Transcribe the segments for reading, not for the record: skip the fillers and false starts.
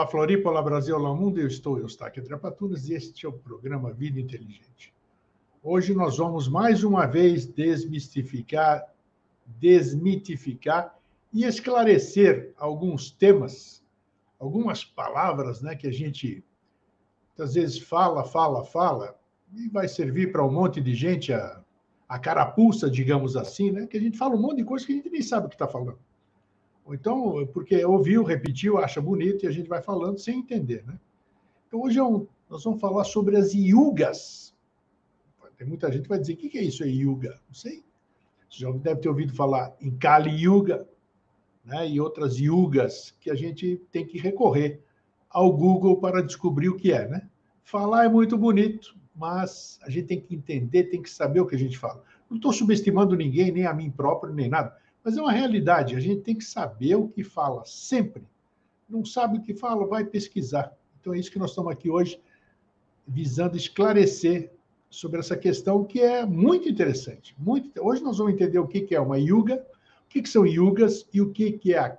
Olá, Floripa, olá, Brasil, olá, mundo. Eu estou Eustáquio Trapatunas e este é o programa Vida Inteligente. Hoje nós vamos mais uma vez desmitificar e esclarecer alguns temas, algumas palavras, né, que a gente às vezes fala, e vai servir para um monte de gente a carapuça, digamos assim, né, que a gente fala um monte de coisa que a gente nem sabe o que está falando. Ou então, porque ouviu, repetiu, acha bonito, e a gente vai falando sem entender, né? Então, hoje nós vamos falar sobre as yugas. Tem muita gente que vai dizer, o que é isso aí, yuga? Não sei. Você já deve ter ouvido falar em Kali Yuga, né? E outras yugas que a gente tem que recorrer ao Google para descobrir o que é, né? Falar é muito bonito, mas a gente tem que entender, tem que saber o que a gente fala. Não estou subestimando ninguém, nem a mim próprio, nem nada. Mas é uma realidade, a gente tem que saber o que fala, sempre. Não sabe o que fala, vai pesquisar. Então é isso que nós estamos aqui hoje, visando esclarecer sobre essa questão que é muito interessante. Hoje nós vamos entender o que é uma yuga, o que são yugas e o que é a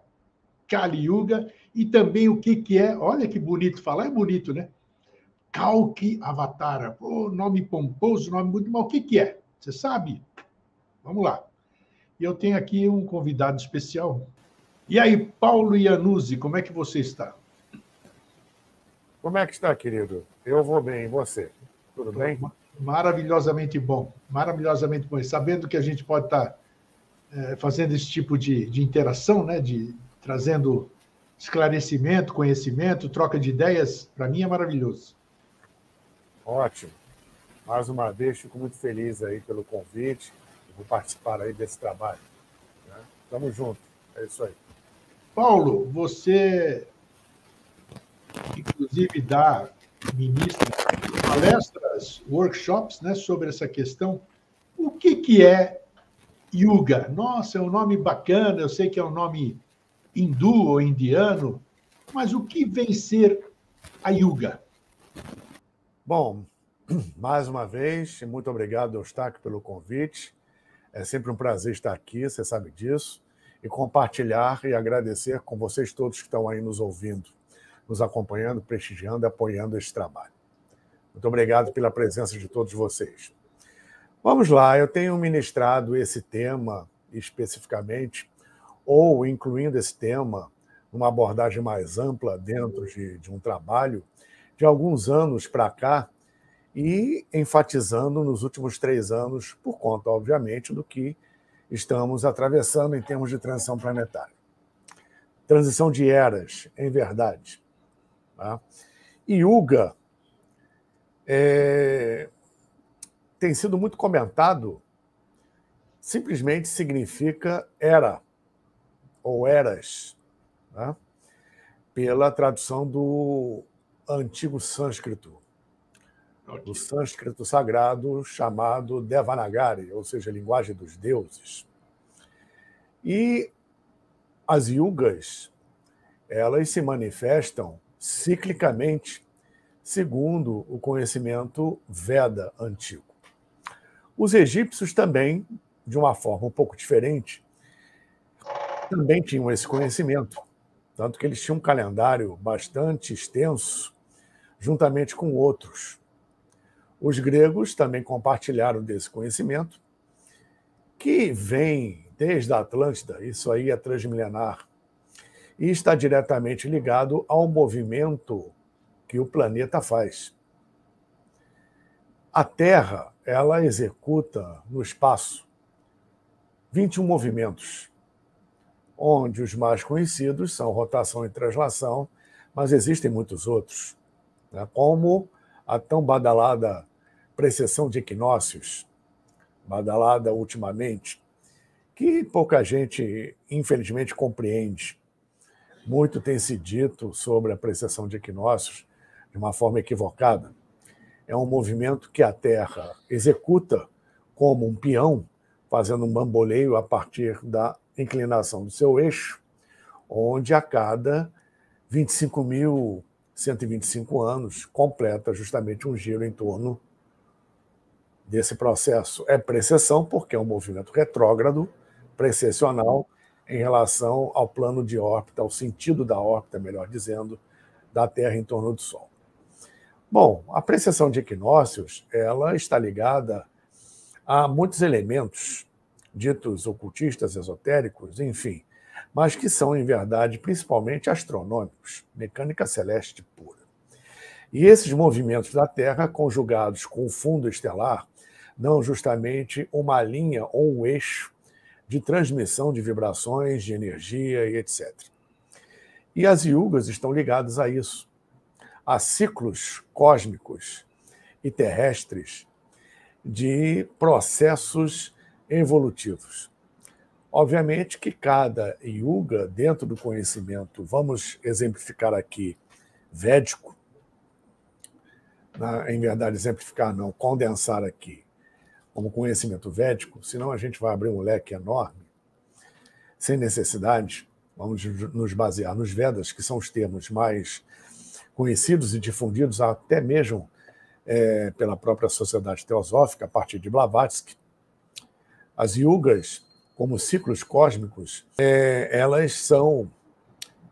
Kali Yuga, e também o que é, olha que bonito falar, é bonito, né? Kalki Avatara. Pô, nome pomposo, nome muito, mas o que é? Você sabe? Vamos lá. E eu tenho aqui um convidado especial. E aí, Paulo Iannuzzi, como é que você está? Como é que está, querido? Eu vou bem, e você? Tudo bem? Maravilhosamente bom, maravilhosamente bom. E sabendo que a gente pode estar fazendo esse tipo de interação, né? Trazendo esclarecimento, conhecimento, troca de ideias, para mim é maravilhoso. Ótimo. Mais uma vez, fico muito feliz aí pelo convite. Vou participar aí desse trabalho. Né? Tamo junto. É isso aí. Paulo, você, inclusive, ministra palestras, workshops, né, sobre essa questão. O que é Yuga? Nossa, é um nome bacana, eu sei que é um nome hindu ou indiano, mas o que vem ser a Yuga? Bom, mais uma vez, muito obrigado, Eustáquio, pelo convite. É sempre um prazer estar aqui, você sabe disso, e compartilhar e agradecer com vocês todos que estão aí nos ouvindo, nos acompanhando, prestigiando e apoiando esse trabalho. Muito obrigado pela presença de todos vocês. Vamos lá, eu tenho ministrado esse tema especificamente, ou incluindo esse tema numa abordagem mais ampla dentro de um trabalho de alguns anos para cá, e enfatizando nos últimos 3 anos, por conta, obviamente, do que estamos atravessando em termos de transição planetária. Transição de eras, em verdade. Tá? Yuga tem sido muito comentado, simplesmente significa era, ou eras, né? Pela tradução do antigo sânscrito, do sânscrito sagrado chamado Devanagari, ou seja, linguagem dos deuses. E as yugas, elas se manifestam ciclicamente, segundo o conhecimento Veda antigo. Os egípcios também, de uma forma um pouco diferente, também tinham esse conhecimento, tanto que eles tinham um calendário bastante extenso, juntamente com outros. Os gregos também compartilharam desse conhecimento, que vem desde a Atlântida, isso aí é transmilenar, e está diretamente ligado ao movimento que o planeta faz. A Terra, ela executa no espaço 21 movimentos, onde os mais conhecidos são rotação e translação, mas existem muitos outros, né? Como a tão badalada precessão de equinócios, badalada ultimamente, que pouca gente, infelizmente, compreende. Muito tem se dito sobre a precessão de equinócios de uma forma equivocada. É um movimento que a Terra executa como um peão, fazendo um bamboleio a partir da inclinação do seu eixo, onde a cada 25.125 anos completa justamente um giro em torno desse processo. É precessão porque é um movimento retrógrado, precessional, em relação ao plano de órbita, ao sentido da órbita, melhor dizendo, da Terra em torno do Sol. Bom, a precessão de equinócios ela está ligada a muitos elementos ditos ocultistas, esotéricos, enfim, mas que são, em verdade, principalmente astronômicos, mecânica celeste pura. E esses movimentos da Terra, conjugados com o fundo estelar, dão justamente uma linha ou um eixo de transmissão de vibrações, de energia e etc. E as yugas estão ligadas a isso, a ciclos cósmicos e terrestres de processos evolutivos. Obviamente que cada yuga, dentro do conhecimento, vamos exemplificar aqui, védico, em verdade, exemplificar não, condensar aqui, como conhecimento védico, senão a gente vai abrir um leque enorme, sem necessidade. Vamos nos basear nos Vedas, que são os termos mais conhecidos e difundidos até mesmo pela própria sociedade teosófica, a partir de Blavatsky. As yugas, como ciclos cósmicos, elas são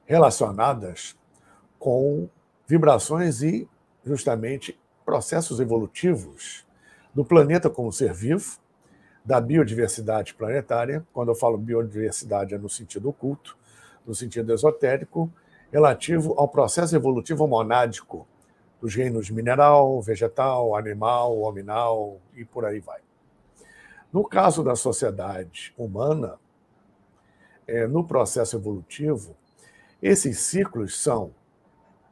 relacionadas com vibrações e, justamente, processos evolutivos do planeta como ser vivo, da biodiversidade planetária. Quando eu falo biodiversidade é no sentido oculto, no sentido esotérico, relativo ao processo evolutivo monádico dos reinos mineral, vegetal, animal, hominal e por aí vai. No caso da sociedade humana, no processo evolutivo, esses ciclos são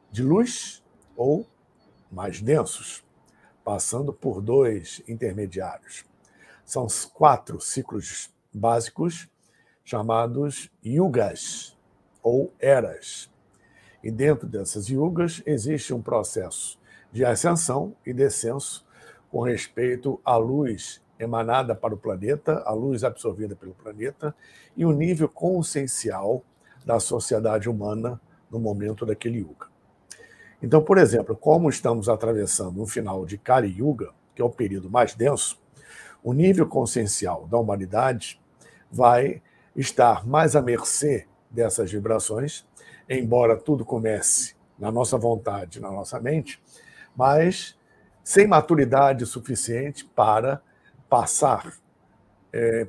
de luz ou mais densos, passando por 2 intermediários. São 4 ciclos básicos, chamados yugas, ou eras. E dentro dessas yugas existe um processo de ascensão e descenso com respeito à luz emanada para o planeta, a luz absorvida pelo planeta, e o nível consciencial da sociedade humana no momento daquele yuga. Então, por exemplo, como estamos atravessando um final de Kali Yuga, que é o período mais denso, o nível consciencial da humanidade vai estar mais à mercê dessas vibrações, embora tudo comece na nossa vontade, na nossa mente, mas sem maturidade suficiente para passar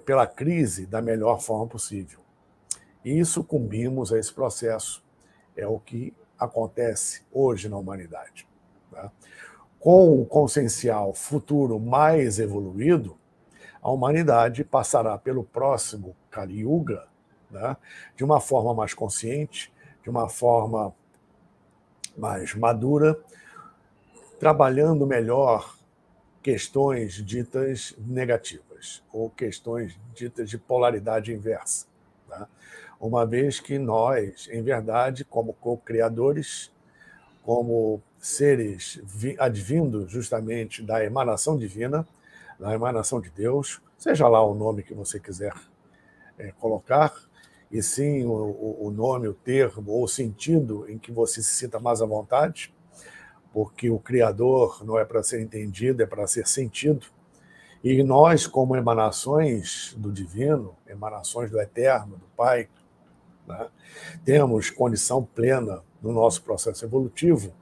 pela crise da melhor forma possível. E sucumbimos a esse processo. É o que acontece hoje na humanidade. Tá? Com o consciencial futuro mais evoluído, a humanidade passará pelo próximo Kali Yuga, né, de uma forma mais consciente, de uma forma mais madura, trabalhando melhor questões ditas negativas, ou questões ditas de polaridade inversa. Tá? Uma vez que nós, em verdade, como co-criadores, como seres advindos justamente da emanação divina, da emanação de Deus, seja lá o nome que você quiser colocar, e sim o nome, o termo, ou o sentido em que você se sinta mais à vontade, porque o Criador não é para ser entendido, é para ser sentido. E nós, como emanações do divino, emanações do eterno, do Pai, né, temos condição plena no nosso processo evolutivo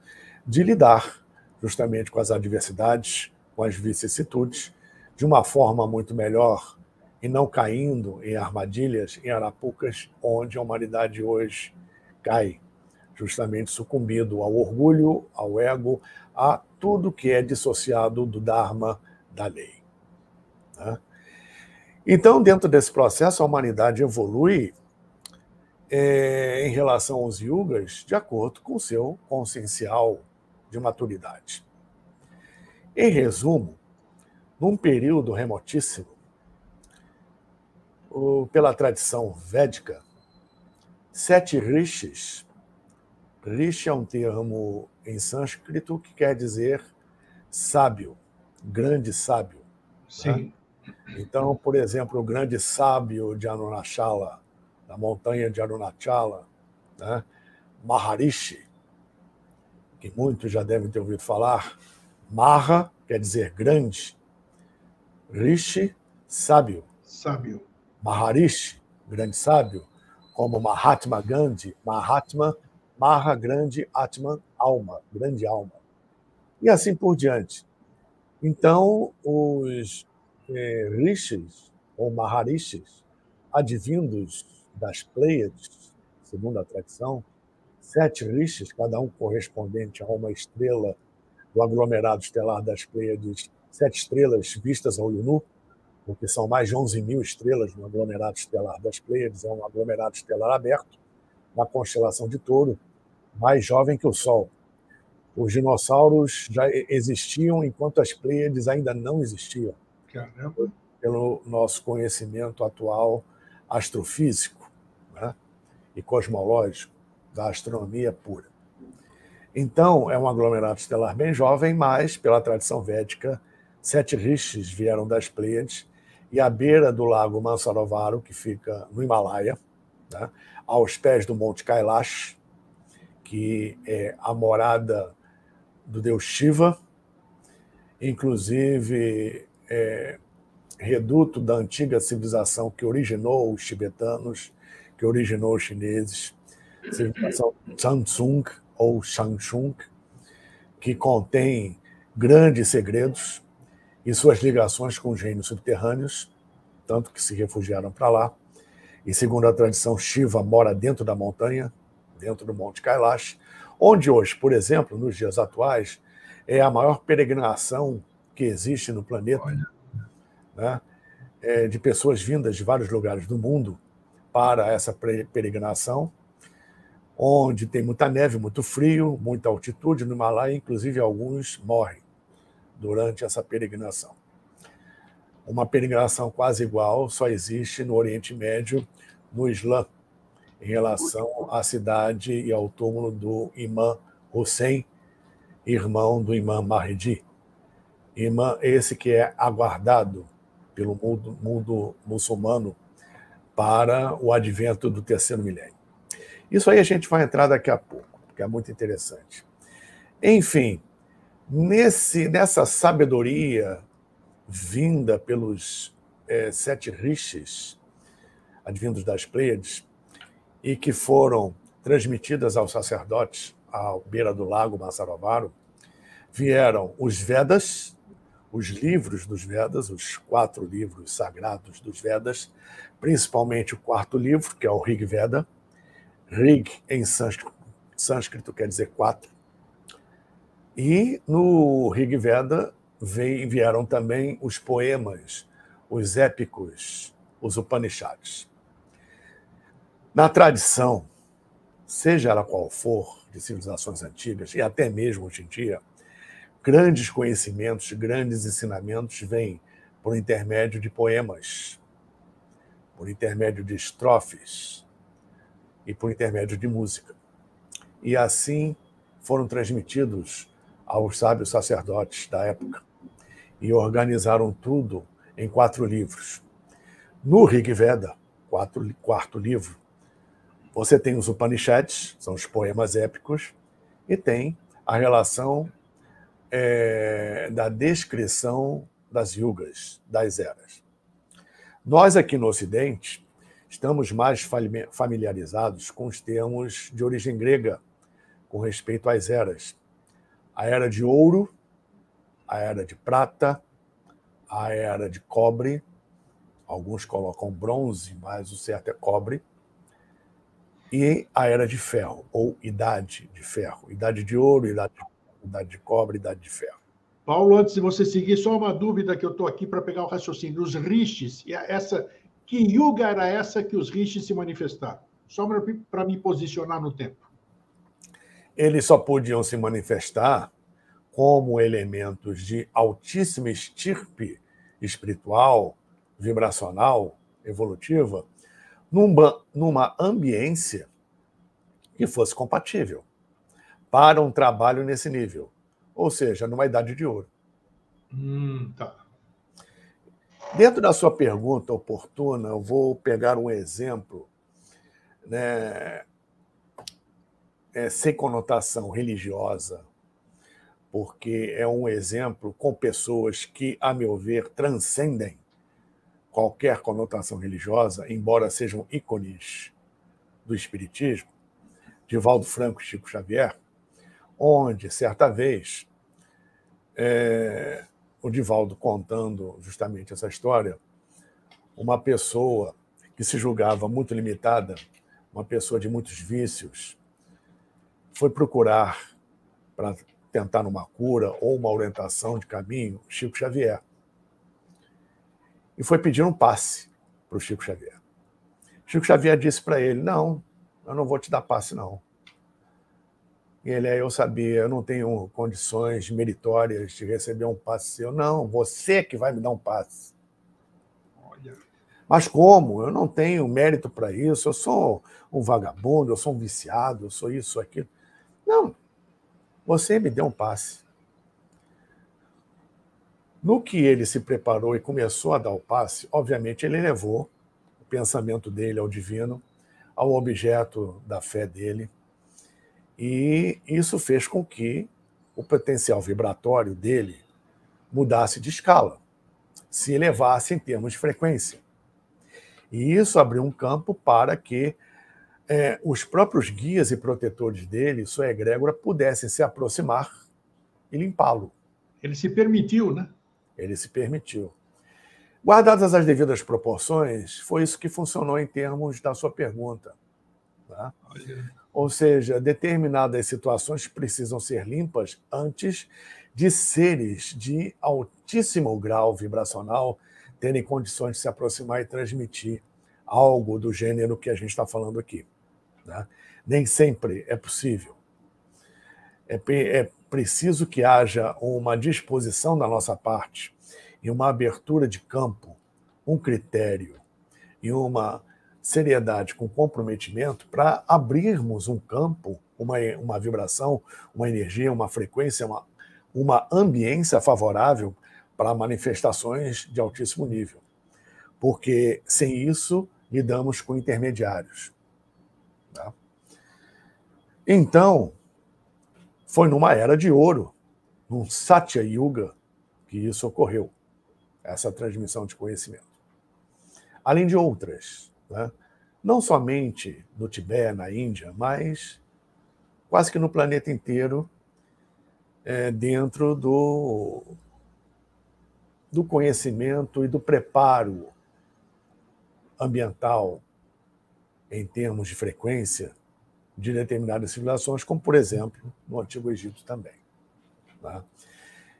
de lidar justamente com as adversidades, com as vicissitudes, de uma forma muito melhor e não caindo em armadilhas, em arapucas, onde a humanidade hoje cai, justamente sucumbindo ao orgulho, ao ego, a tudo que é dissociado do Dharma, da lei. Né? Então, dentro desse processo, a humanidade evolui em relação aos yugas de acordo com o seu consciencial de maturidade. Em resumo, num período remotíssimo, pela tradição védica, 7 rishis. Rishi é um termo em sânscrito que quer dizer sábio, grande sábio. Sim. Né? Então, por exemplo, o grande sábio de Arunachala, da montanha de Arunachala, né? Maharishi, que muitos já devem ter ouvido falar. Maha quer dizer grande, Rishi, sábio. Sábio. Maharishi, grande sábio, como Mahatma Gandhi, Mahatma, Maha, grande, Atman, alma, grande alma. E assim por diante. Então, os rishis, ou maharishis, advindos das Pleiades, segundo a tradição, 7 rishis, cada um correspondente a uma estrela do aglomerado estelar das Pleiades, 7 estrelas vistas ao olho nu, porque são mais de 11.000 estrelas no aglomerado estelar das Pleiades, é um aglomerado estelar aberto, na constelação de Touro, mais jovem que o Sol. Os dinossauros já existiam enquanto as Pleiades ainda não existiam. Caramba. Pelo nosso conhecimento atual astrofísico, né, e cosmológico, da astronomia pura. Então, é um aglomerado estelar bem jovem, mas, pela tradição védica, 7 rishis vieram das Pleiades e à beira do lago Mansarovaru, que fica no Himalaia, né, aos pés do Monte Kailash, que é a morada do deus Shiva, inclusive reduto da antiga civilização que originou os tibetanos, que originou os chineses, civilização Samsung ou Shangshung, que contém grandes segredos e suas ligações com os reinos subterrâneos, tanto que se refugiaram para lá. E, segundo a tradição, Shiva mora dentro da montanha, dentro do Monte Kailash, onde hoje, por exemplo, nos dias atuais, é a maior peregrinação que existe no planeta, né, de pessoas vindas de vários lugares do mundo para essa peregrinação, onde tem muita neve, muito frio, muita altitude no Himalaia, inclusive alguns morrem durante essa peregrinação. Uma peregrinação quase igual só existe no Oriente Médio, no Islã, em relação à cidade e ao túmulo do Imã Hussein, irmão do Imã Mahdi. Imã esse que é aguardado pelo mundo muçulmano para o advento do 3º milênio. Isso aí a gente vai entrar daqui a pouco, porque é muito interessante. Enfim, nessa sabedoria vinda pelos 7 rishis, advindos das Pleiades, e que foram transmitidas aos sacerdotes à beira do lago Mansarovaru, vieram os Vedas, os livros dos Vedas, os 4 livros sagrados dos Vedas, principalmente o 4º livro, que é o Rig Veda. Rig, em sânscrito, quer dizer 4. E no Rig Veda vieram também os poemas, os épicos, os Upanishads. Na tradição, seja ela qual for, de civilizações antigas, e até mesmo hoje em dia, grandes conhecimentos, grandes ensinamentos vêm por intermédio de poemas, por intermédio de estrofes e por intermédio de música. E assim foram transmitidos aos sábios sacerdotes da época e organizaram tudo em 4 livros. No Rig Veda, 4º livro, você tem os Upanishads, são os poemas épicos, e tem a relação da descrição das yugas, das eras. Nós aqui no Ocidente estamos mais familiarizados com os termos de origem grega com respeito às eras. A era de ouro, a era de prata, a era de cobre, alguns colocam bronze, mas o certo é cobre, e a era de ferro, ou idade de ferro. Idade de ouro, idade de cobre, idade de ferro. Paulo, antes de você seguir, só uma dúvida que eu estou aqui para pegar o raciocínio. Os rishis, que yuga era essa que os rishis se manifestaram? Só para me posicionar no tempo. Eles só podiam se manifestar como elementos de altíssima estirpe espiritual, vibracional, evolutiva, numa ambiência que fosse compatível para um trabalho nesse nível, ou seja, numa idade de ouro. Tá. Dentro da sua pergunta oportuna, eu vou pegar um exemplo, né, sem conotação religiosa, porque é um exemplo com pessoas que, a meu ver, transcendem qualquer conotação religiosa, embora sejam ícones do espiritismo, Divaldo Franco e Chico Xavier, onde, certa vez, o Divaldo contando justamente essa história, uma pessoa que se julgava muito limitada, uma pessoa de muitos vícios, foi procurar para tentar uma cura ou uma orientação de caminho Chico Xavier. E foi pedir um passe para o Chico Xavier. Chico Xavier disse para ele: não, eu não vou te dar passe, não. E ele: eu sabia, eu não tenho condições meritórias de receber um passe seu. Não, você que vai me dar um passe. Olha. Mas como? Eu não tenho mérito para isso, eu sou um vagabundo, eu sou um viciado, eu sou isso, aquilo. Não, você me deu um passe. No que ele se preparou e começou a dar o passe, obviamente ele levou o pensamento dele ao divino, ao objeto da fé dele, e isso fez com que o potencial vibratório dele mudasse de escala, se elevasse em termos de frequência. E isso abriu um campo para que os próprios guias e protetores dele, sua egrégora, pudessem se aproximar e limpá-lo. Ele se permitiu, né? Ele se permitiu. Guardadas as devidas proporções, foi isso que funcionou em termos da sua pergunta. Tá? Ou seja, determinadas situações precisam ser limpas antes de seres de altíssimo grau vibracional terem condições de se aproximar e transmitir algo do gênero que a gente está falando aqui. Né? Nem sempre é possível. É preciso que haja uma disposição da nossa parte e uma abertura de campo, um critério e uma seriedade com comprometimento para abrirmos um campo, uma vibração, uma energia, uma frequência, uma ambiência favorável para manifestações de altíssimo nível. Porque, sem isso, lidamos com intermediários. Tá? Então, foi numa era de ouro, num Satya Yuga, que isso ocorreu, essa transmissão de conhecimento. Além de outras, né? Não somente no Tibete, na Índia, mas quase que no planeta inteiro, dentro do conhecimento e do preparo ambiental em termos de frequência de determinadas civilizações, como, por exemplo, no Antigo Egito também. Tá?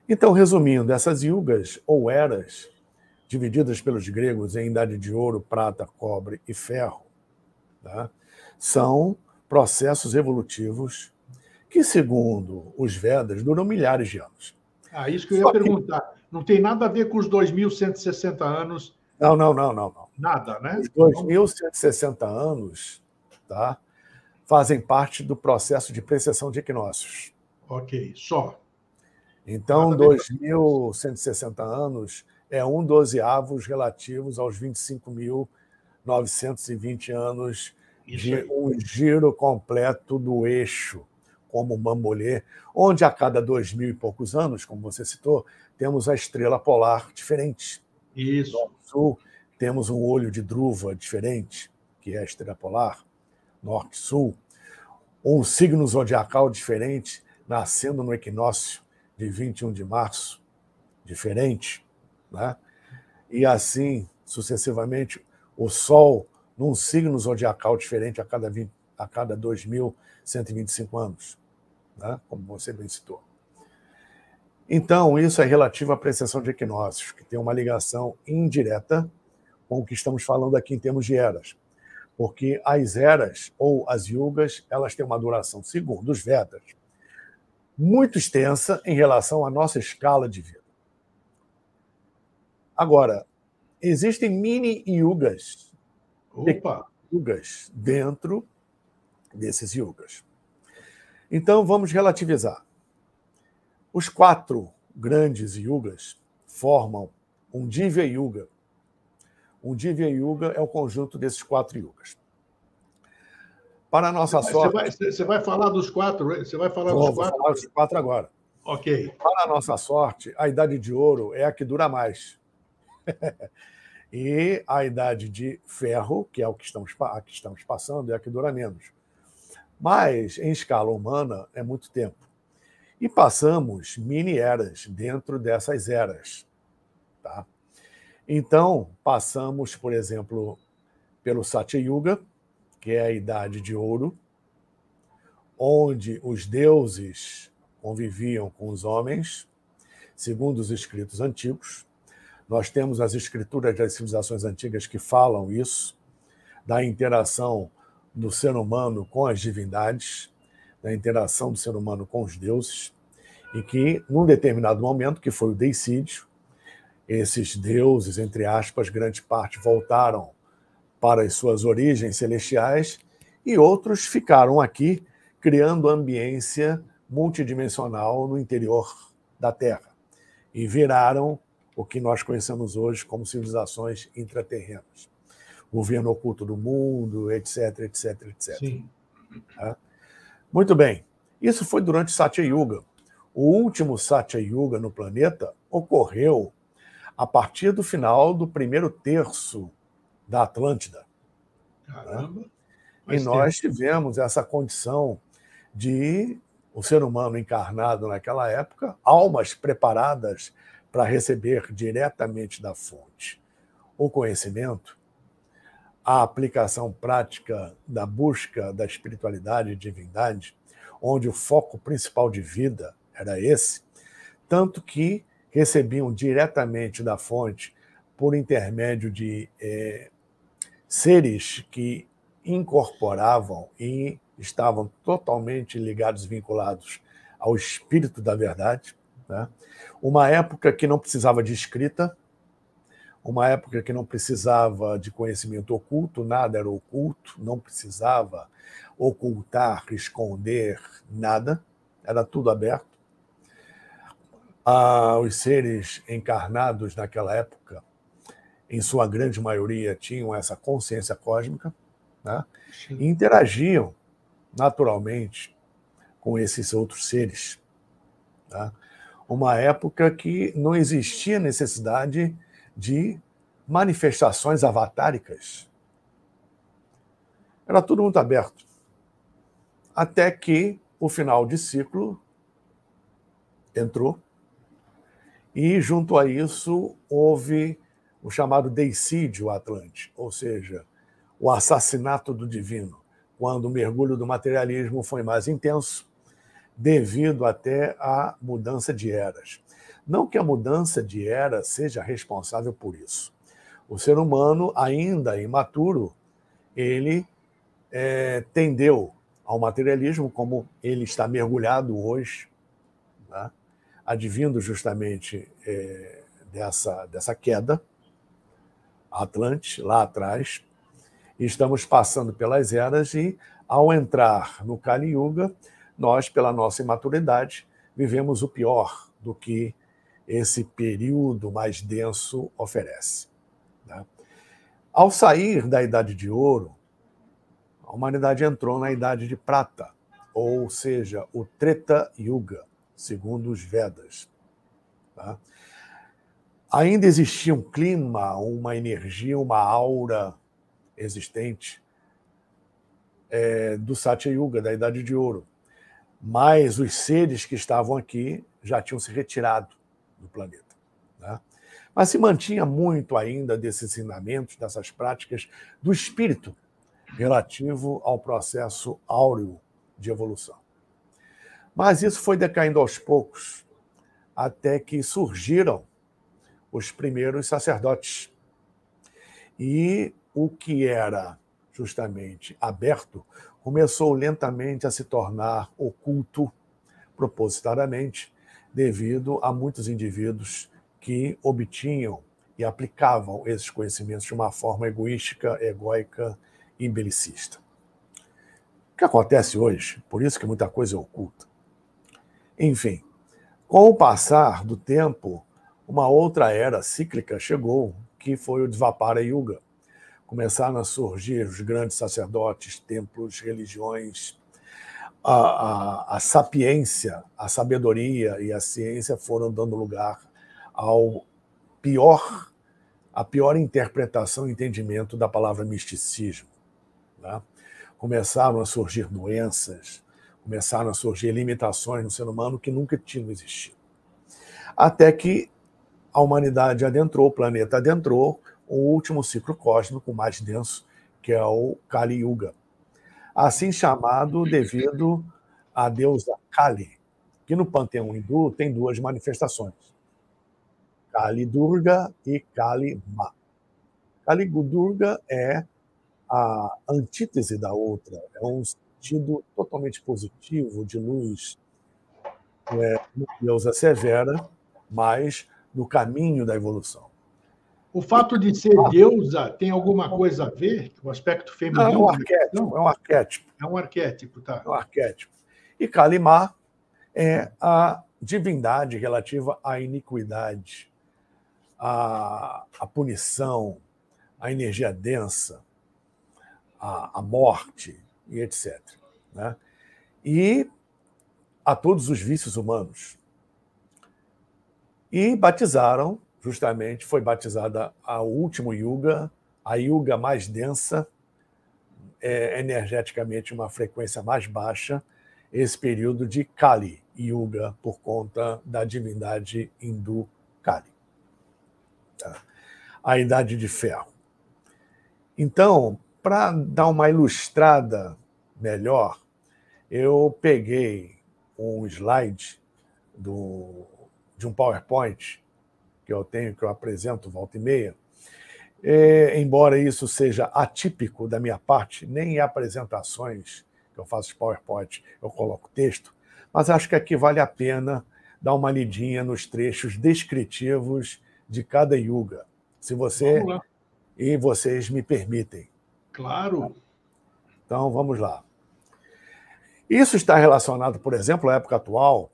Então, resumindo, essas yugas ou eras, divididas pelos gregos em idade de ouro, prata, cobre e ferro, tá? São processos evolutivos que, segundo os Vedas, duram milhares de anos. Isso que eu ia perguntar. Não tem nada a ver com os 2.160 anos. Não. Nada, né? Os 2.160 anos, tá, fazem parte do processo de precessão de equinócios. Ok, só. Então, 2.160 anos é 1/12 relativos aos 25.920 anos de um giro completo do eixo, como Bambolê, onde a cada 2.000 e poucos anos, como você citou, temos a estrela polar diferente. Isso. Norte-sul, temos um olho de druva diferente, que é a estrela polar, norte-sul. Um signo zodiacal diferente, nascendo no equinócio de 21 de março, diferente. Né? E assim, sucessivamente, o Sol num signo zodiacal diferente a cada 2.125 anos, né? Como você bem citou. Então, isso é relativo à precessão de equinócios, que tem uma ligação indireta com o que estamos falando aqui em termos de eras. Porque as eras, ou as yugas, elas têm uma duração, segundo os Vedas, muito extensa em relação à nossa escala de vida. Agora, existem mini-yugas, yugas dentro desses yugas. Então, vamos relativizar. Os 4 grandes yugas formam um Divya Yuga. Um Divya Yuga é o conjunto desses 4 yugas. Para a nossa sorte... Você vai falar dos 4? Você vai falar dos 4? Vou falar dos 4 agora. Ok. Para a nossa sorte, a idade de ouro é a que dura mais. E a idade de ferro, que é a que estamos passando, é a que dura menos. Mas, em escala humana, é muito tempo. E passamos mini-eras dentro dessas eras. Tá? Então, passamos, por exemplo, pelo Satya Yuga, que é a Idade de Ouro, onde os deuses conviviam com os homens, segundo os escritos antigos. Nós temos as escrituras das civilizações antigas que falam isso, da interação do ser humano com as divindades, da interação do ser humano com os deuses, e que, num determinado momento, que foi o deicídio, esses deuses, entre aspas, grande parte voltaram para as suas origens celestiais e outros ficaram aqui criando ambiência multidimensional no interior da Terra e viraram o que nós conhecemos hoje como civilizações intraterrenas. Governo oculto do mundo, etc, etc, etc. Sim. Muito bem. Isso foi durante o Satya Yuga. O último Satya Yuga no planeta ocorreu a partir do final do primeiro terço da Atlântida. Caramba! E nós tivemos essa condição de o ser humano encarnado naquela época, almas preparadas para receber diretamente da fonte o conhecimento, a aplicação prática da busca da espiritualidade e divindade, onde o foco principal de vida era esse, tanto que recebiam diretamente da fonte por intermédio de seres que incorporavam e estavam totalmente ligados, vinculados ao espírito da verdade. Né? Uma época que não precisava de escrita, uma época que não precisava de conhecimento oculto, nada era oculto, não precisava ocultar, esconder nada, era tudo aberto. Os seres encarnados naquela época, em sua grande maioria, tinham essa consciência cósmica, né? E interagiam naturalmente com esses outros seres. Tá? Uma época que não existia necessidade de manifestações avatáricas. Era tudo muito aberto. Até que o final de ciclo entrou e, junto a isso, houve o chamado deicídio atlântico, ou seja, o assassinato do divino, quando o mergulho do materialismo foi mais intenso, devido até à mudança de eras. Não que a mudança de era seja responsável por isso. O ser humano, ainda imaturo, ele tendeu ao materialismo, como ele está mergulhado hoje, né? Advindo justamente dessa queda Atlante, lá atrás. Estamos passando pelas eras e, ao entrar no Kali Yuga, nós, pela nossa imaturidade, vivemos o pior do que esse período mais denso oferece. Né? Ao sair da Idade de Ouro, a humanidade entrou na Idade de Prata, ou seja, o Treta Yuga, segundo os Vedas. Tá? Ainda existia um clima, uma energia, uma aura existente do Satya Yuga, da Idade de Ouro. Mas os seres que estavam aqui já tinham se retirado do planeta. Né? Mas se mantinha muito ainda desses ensinamentos, dessas práticas do espírito relativo ao processo áureo de evolução. Mas isso foi decaindo aos poucos, até que surgiram os primeiros sacerdotes. E o que era justamente aberto começou lentamente a se tornar oculto, propositadamente, devido a muitos indivíduos que obtinham e aplicavam esses conhecimentos de uma forma egoística, egóica e belicista. O que acontece hoje, por isso que muita coisa é oculta. Enfim, com o passar do tempo, uma outra era cíclica chegou, que foi o Dvapara Yuga. Começaram a surgir os grandes sacerdotes, templos, religiões. A sapiência, a sabedoria e a ciência foram dando lugar à pior interpretação e entendimento da palavra misticismo. Né? Começaram a surgir doenças, Começaram a surgir limitações no ser humano que nunca tinham existido. Até que a humanidade adentrou, o planeta adentrou o último ciclo cósmico mais denso, que é o Kali Yuga. Assim chamado devido à deusa Kali, que no panteão hindu tem duas manifestações: Kali Durga e Kali Ma. Kali Durga é a antítese da outra, é um sentido totalmente positivo, de luz, uma deusa severa, mas no caminho da evolução. O fato de ser deusa tem alguma coisa a ver com o aspecto feminino? Não, é um arquétipo, é um arquétipo. É um arquétipo, tá. É um arquétipo. E Kali Ma é a divindade relativa à iniquidade, à punição, à energia densa, à morte e etc. Né? E a todos os vícios humanos. E batizaram, justamente, foi batizada a último Yuga, a Yuga mais densa, energeticamente uma frequência mais baixa, esse período de Kali Yuga, por conta da divindade hindu Kali. A Idade de Ferro. Então, para dar uma ilustrada melhor, eu peguei um slide de um PowerPoint que eu tenho, que eu apresento volta e meia. Embora isso seja atípico da minha parte, nem em apresentações que eu faço de PowerPoint eu coloco texto, mas acho que aqui vale a pena dar uma lidinha nos trechos descritivos de cada yuga, se você e vocês me permitem. Claro. Então, vamos lá. Isso está relacionado, por exemplo, à época atual,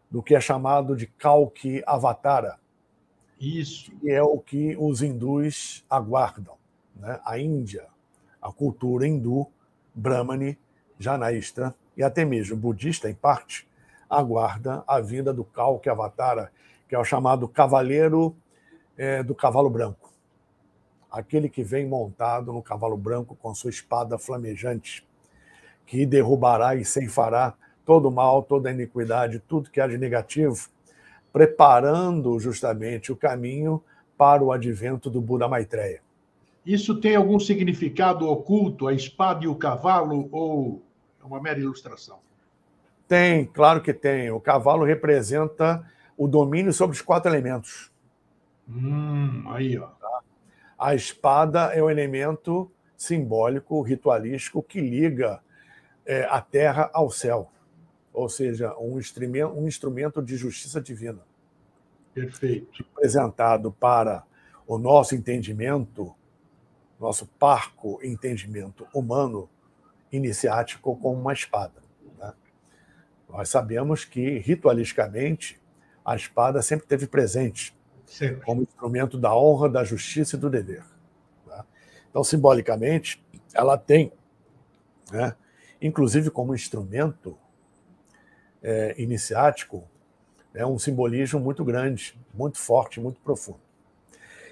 do que é chamado de Kalki Avatara. Isso. Que é o que os hindus aguardam. Né? A Índia, a cultura hindu, brahmane, janaísta e até mesmo budista, em parte, aguarda a vinda do Kalki Avatara, que é o chamado cavaleiro do cavalo branco. Aquele que vem montado no cavalo branco com sua espada flamejante, que derrubará e ceifará todo o mal, toda a iniquidade, tudo que há de negativo, preparando justamente o caminho para o advento do Buda Maitreya. Isso tem algum significado oculto, a espada e o cavalo, ou é uma mera ilustração? Tem, claro que tem. O cavalo representa o domínio sobre os 4 elementos. Aí, ó. A espada é o elemento simbólico, ritualístico, que liga a terra ao céu. Ou seja, um instrumento de justiça divina. Perfeito. Apresentado para o nosso entendimento, nosso parco entendimento humano iniciático, como uma espada. Né? Nós sabemos que, ritualisticamente, a espada sempre esteve presente, sempre, como instrumento da honra, da justiça e do dever. Né? Então, simbolicamente, ela tem, né, inclusive como instrumento iniciático, um simbolismo muito grande, muito forte, muito profundo.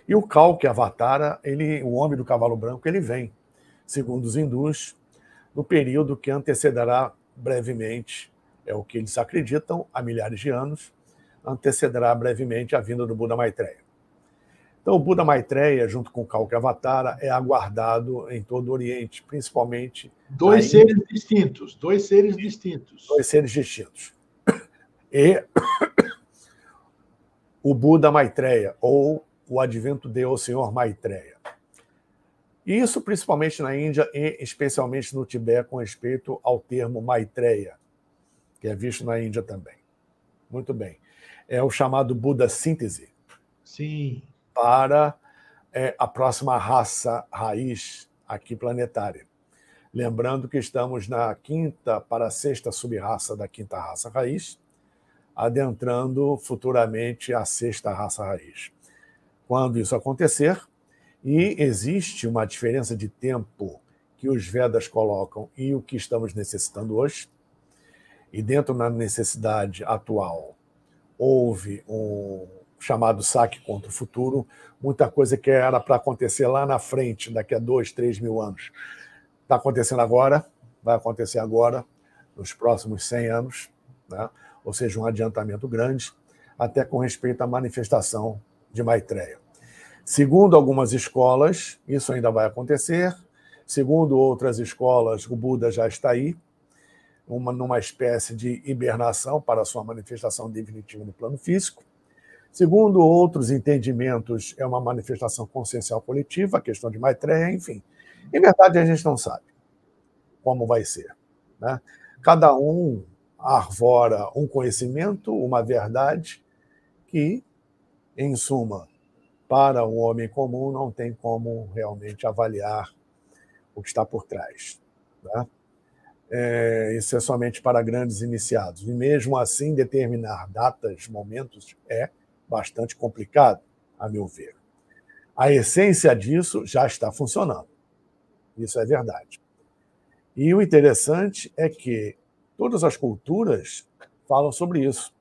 E o Kalki Avatara, o homem do cavalo branco, ele vem, segundo os hindus, no período que antecederá brevemente, é o que eles acreditam, há milhares de anos, antecederá brevemente a vinda do Buda Maitreya. Então, o Buda Maitreya, junto com o Kalki Avatara, é aguardado em todo o Oriente, principalmente... Dois seres distintos. Dois seres distintos. E o Buda Maitreya, ou o advento do Senhor Maitreya. Isso principalmente na Índia e especialmente no Tibete, com respeito ao termo Maitreya, que é visto na Índia também. Muito bem. É o chamado Buda síntese. Sim. Para a próxima raça raiz aqui planetária. Lembrando que estamos na 5ª para a 6ª sub-raça da 5ª raça raiz, adentrando futuramente a 6ª raça raiz. Quando isso acontecer, e existe uma diferença de tempo que os Vedas colocam e o que estamos necessitando hoje, e dentro da necessidade atual houve um chamado saque contra o futuro, muita coisa que era para acontecer lá na frente, daqui a 2, 3 mil anos. Está acontecendo agora, vai acontecer agora, nos próximos 100 anos, né? Ou seja, um adiantamento grande, até com respeito à manifestação de Maitreya. Segundo algumas escolas, isso ainda vai acontecer. Segundo outras escolas, o Buda já está aí, numa espécie de hibernação para sua manifestação definitiva no plano físico. Segundo outros entendimentos, é uma manifestação consciencial coletiva, a questão de Maitreya, enfim. Em verdade, a gente não sabe como vai ser, né? Cada um arvora um conhecimento, uma verdade, que, em suma, para o homem comum, não tem como realmente avaliar o que está por trás, né? Isso é somente para grandes iniciados. E, mesmo assim, determinar datas, momentos, é bastante complicado, a meu ver. A essência disso já está funcionando. Isso é verdade. E o interessante é que todas as culturas falam sobre isso.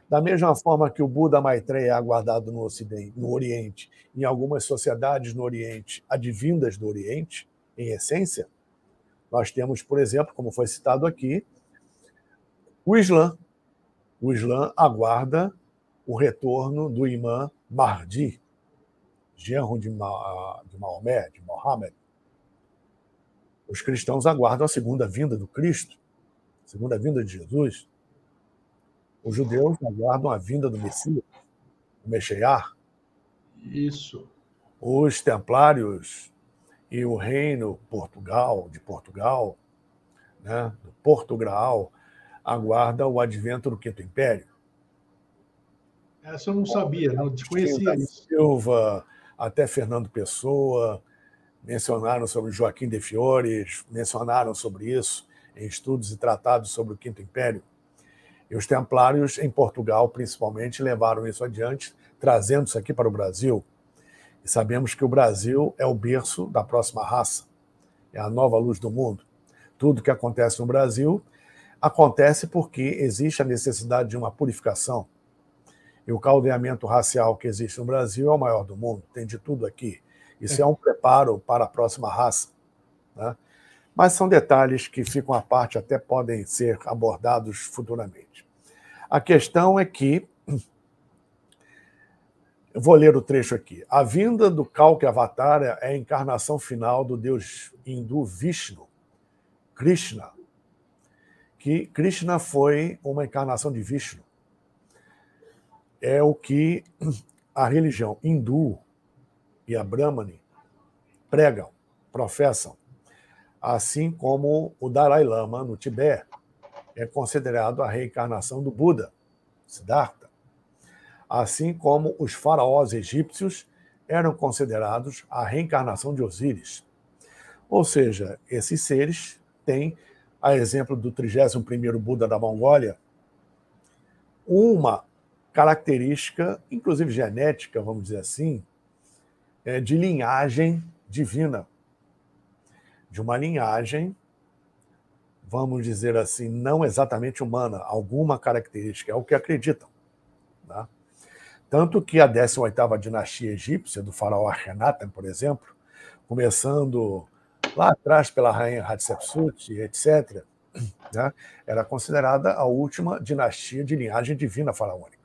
Da mesma forma que o Buda Maitreya é aguardado no Ocidente, no Oriente, em algumas sociedades no Oriente, advindas do Oriente, em essência, nós temos, por exemplo, como foi citado aqui, o Islã. O Islã aguarda o retorno do imã Mahdi, genro de Maomé, de Mohammed. Os cristãos aguardam a segunda vinda do Cristo, a segunda vinda de Jesus. Os judeus aguardam a vinda do Messias, o Meshiach. Isso. Os templários e o reino de Portugal, né, do Portugal, aguarda o advento do Quinto Império. Essa eu não sabia, não desconhecia isso. Silva, até Fernando Pessoa, mencionaram sobre Joaquim de Fiores, mencionaram sobre isso em estudos e tratados sobre o Quinto Império. E os templários, em Portugal, principalmente, levaram isso adiante, trazendo isso aqui para o Brasil. E sabemos que o Brasil é o berço da próxima raça, é a nova luz do mundo. Tudo que acontece no Brasil acontece porque existe a necessidade de uma purificação. E o caldeamento racial que existe no Brasil é o maior do mundo, tem de tudo aqui. Isso é um preparo para a próxima raça, né? Mas são detalhes que ficam à parte, até podem ser abordados futuramente. A questão é que, eu vou ler o trecho aqui. A vinda do Kalki Avatar é a encarnação final do deus hindu Vishnu, Krishna. Que Krishna foi uma encarnação de Vishnu. É o que a religião hindu e a Brahmani pregam, professam. Assim como o Dalai Lama, no Tibete, é considerado a reencarnação do Buda, Siddhartha. Assim como os faraós egípcios eram considerados a reencarnação de Osíris. Ou seja, esses seres têm, a exemplo do 31º Buda da Mongólia, uma característica, inclusive genética, vamos dizer assim, de linhagem divina. De uma linhagem, vamos dizer assim, não exatamente humana, alguma característica, é o que acreditam, tá? Tanto que a 18ª dinastia egípcia, do faraó Akhenaten, por exemplo, começando lá atrás pela rainha Hatshepsut, etc., né, era considerada a última dinastia de linhagem divina faraônica.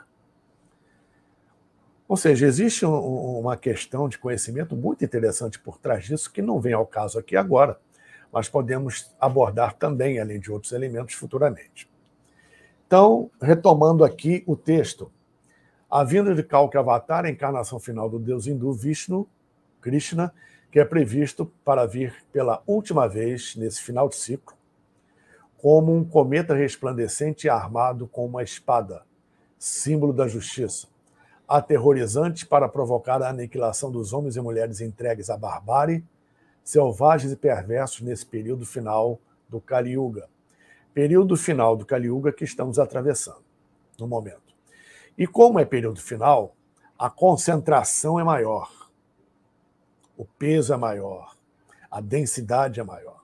Ou seja, existe uma questão de conhecimento muito interessante por trás disso, que não vem ao caso aqui agora, mas podemos abordar também, além de outros elementos, futuramente. Então, retomando aqui o texto, a vinda de Kalki Avatar é a encarnação final do deus hindu Vishnu, Krishna, que é previsto para vir pela última vez nesse final de ciclo, como um cometa resplandecente armado com uma espada, símbolo da justiça, aterrorizante para provocar a aniquilação dos homens e mulheres entregues à barbárie, selvagens e perversos nesse período final do Kali Yuga. Período final do Kali Yuga que estamos atravessando no momento. E como é período final, a concentração é maior, o peso é maior, a densidade é maior.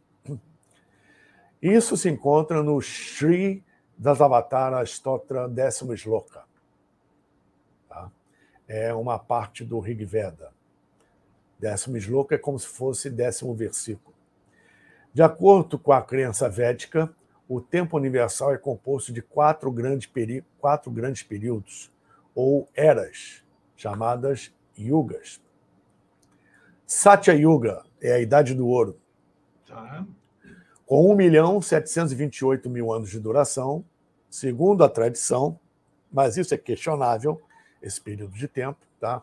Isso se encontra no Sri Dasavatara Stotra 10º Shloka. É uma parte do Rig Veda. 10º Shloka é como se fosse 10º versículo. De acordo com a crença védica, o tempo universal é composto de quatro grandes períodos, ou eras, chamadas yugas. Satya Yuga é a Idade do Ouro, com 1.728.000 anos de duração, segundo a tradição, mas isso é questionável, esse período de tempo, tá?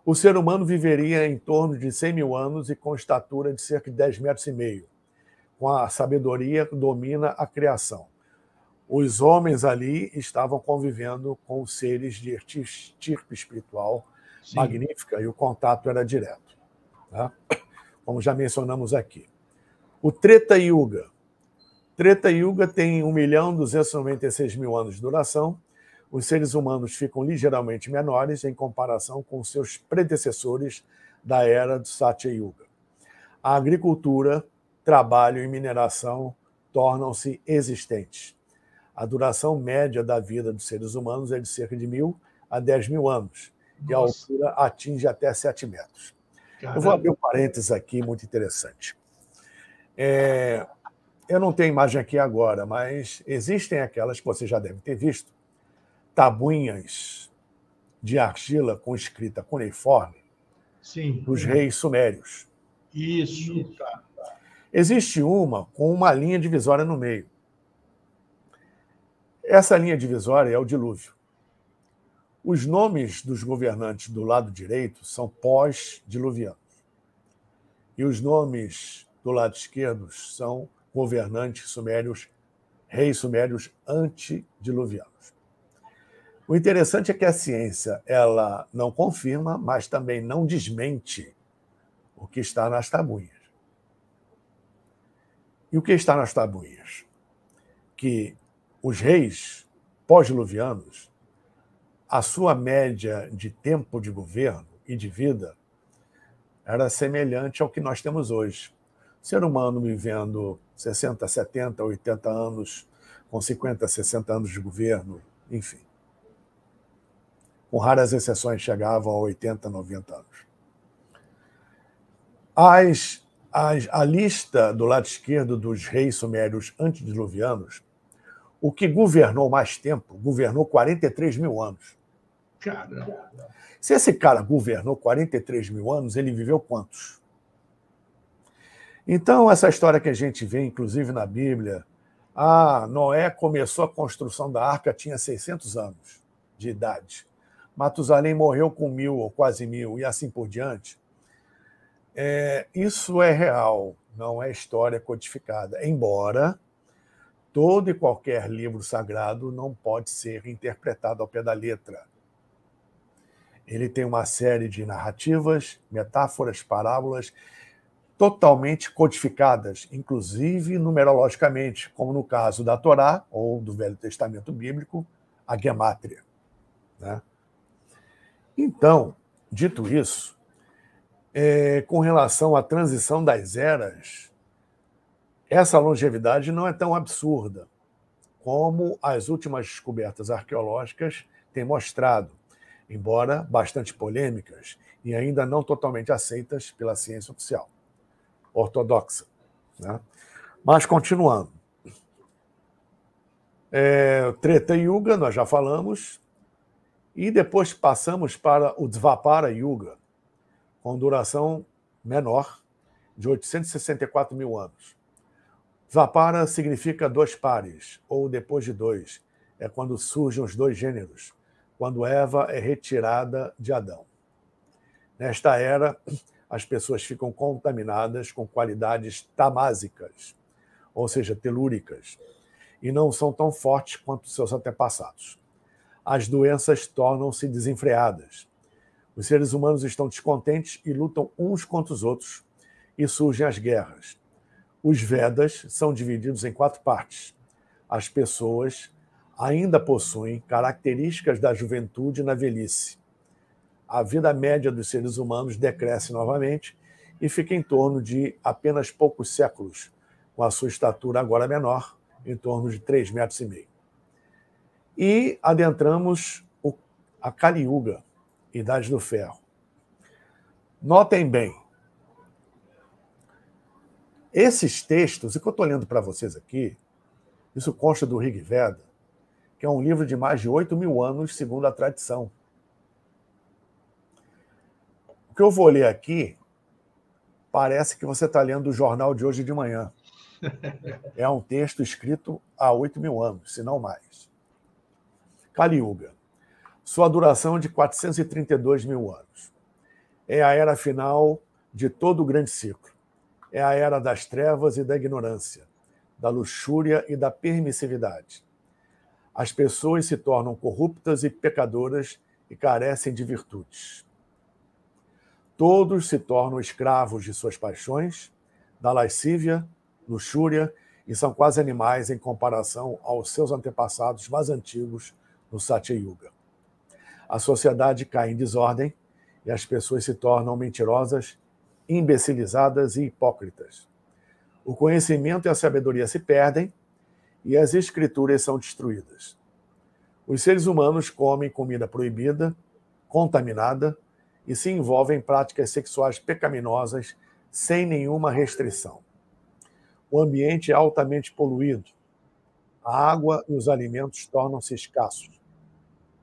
O ser humano viveria em torno de 100.000 anos e com estatura de cerca de 10,5 metros, com a sabedoria que domina a criação. Os homens ali estavam convivendo com seres de estirpe espiritual magnífica e o contato era direto, tá? Como já mencionamos aqui. O Treta Yuga. Treta Yuga tem 1.296.000 anos de duração. Os seres humanos ficam ligeiramente menores em comparação com seus predecessores da era do Satya Yuga. A agricultura, trabalho e mineração tornam-se existentes. A duração média da vida dos seres humanos é de cerca de 1.000 a 10.000 anos, e a altura atinge até 7 metros. Caramba. Eu vou abrir um parênteses aqui muito interessante. Eu não tenho imagem aqui agora, mas existem aquelas que você já deve ter visto, tabuinhas de argila com escrita cuneiforme dos reis sumérios. Isso. Tá. Existe uma com uma linha divisória no meio. Essa linha divisória é o dilúvio. Os nomes dos governantes do lado direito são pós-diluvianos. E os nomes do lado esquerdo são governantes sumérios, reis sumérios antediluvianos. O interessante é que a ciência ela não confirma, mas também não desmente o que está nas tabuinhas. E o que está nas tabuinhas? Que os reis pós-diluvianos, a sua média de tempo de governo e de vida era semelhante ao que nós temos hoje. O ser humano vivendo 60, 70, 80 anos, com 50, 60 anos de governo, enfim. Com raras exceções, chegavam a 80, 90 anos. A lista do lado esquerdo dos reis sumérios antediluvianos, o que governou mais tempo, governou 43.000 anos. Caramba! Se esse cara governou 43.000 anos, ele viveu quantos? Então, essa história que a gente vê, inclusive na Bíblia, Noé começou a construção da arca, tinha 600 anos de idade. Matusalém morreu com 1.000 ou quase 1.000 e assim por diante. Isso é real, não é história codificada, embora todo e qualquer livro sagrado não pode ser interpretado ao pé da letra. Ele tem uma série de narrativas, metáforas, parábolas, totalmente codificadas, inclusive numerologicamente, como no caso da Torá, ou do Velho Testamento Bíblico, a Gemátria, né? Então, dito isso, com relação à transição das eras, essa longevidade não é tão absurda como as últimas descobertas arqueológicas têm mostrado, embora bastante polêmicas e ainda não totalmente aceitas pela ciência oficial, ortodoxa, né? Mas, continuando. Treta Yuga, nós já falamos, e depois passamos para o Dvapara Yuga, com duração menor, de 864.000 anos. Dvapara significa 2 pares, ou depois de 2. É quando surgem os 2 gêneros, quando Eva é retirada de Adão. Nesta era, as pessoas ficam contaminadas com qualidades tamásicas, ou seja, telúricas, e não são tão fortes quanto seus antepassados. As doenças tornam-se desenfreadas. Os seres humanos estão descontentes e lutam uns contra os outros, e surgem as guerras. Os Vedas são divididos em 4 partes. As pessoas ainda possuem características da juventude na velhice. A vida média dos seres humanos decresce novamente e fica em torno de apenas poucos séculos, com a sua estatura agora menor, em torno de 3,5 metros. E adentramos a Kali Yuga, Idade do Ferro. Notem bem, esses textos, e que eu estou lendo para vocês aqui, Isso consta do Rig Veda, que é um livro de mais de 8.000 anos, segundo a tradição. O que eu vou ler aqui parece que você está lendo o jornal de hoje de manhã. É um texto escrito há 8.000 anos, se não mais. Kali Yuga. Sua duração é de 432.000 anos. É a era final de todo o grande ciclo. É a era das trevas e da ignorância, da luxúria e da permissividade. As pessoas se tornam corruptas e pecadoras e carecem de virtudes. Todos se tornam escravos de suas paixões, da lascívia, luxúria, e são quase animais em comparação aos seus antepassados mais antigos no Satya Yuga. A sociedade cai em desordem e as pessoas se tornam mentirosas, imbecilizadas e hipócritas. O conhecimento e a sabedoria se perdem e as escrituras são destruídas. Os seres humanos comem comida proibida, contaminada, e se envolvem em práticas sexuais pecaminosas sem nenhuma restrição. O ambiente é altamente poluído. A água e os alimentos tornam-se escassos.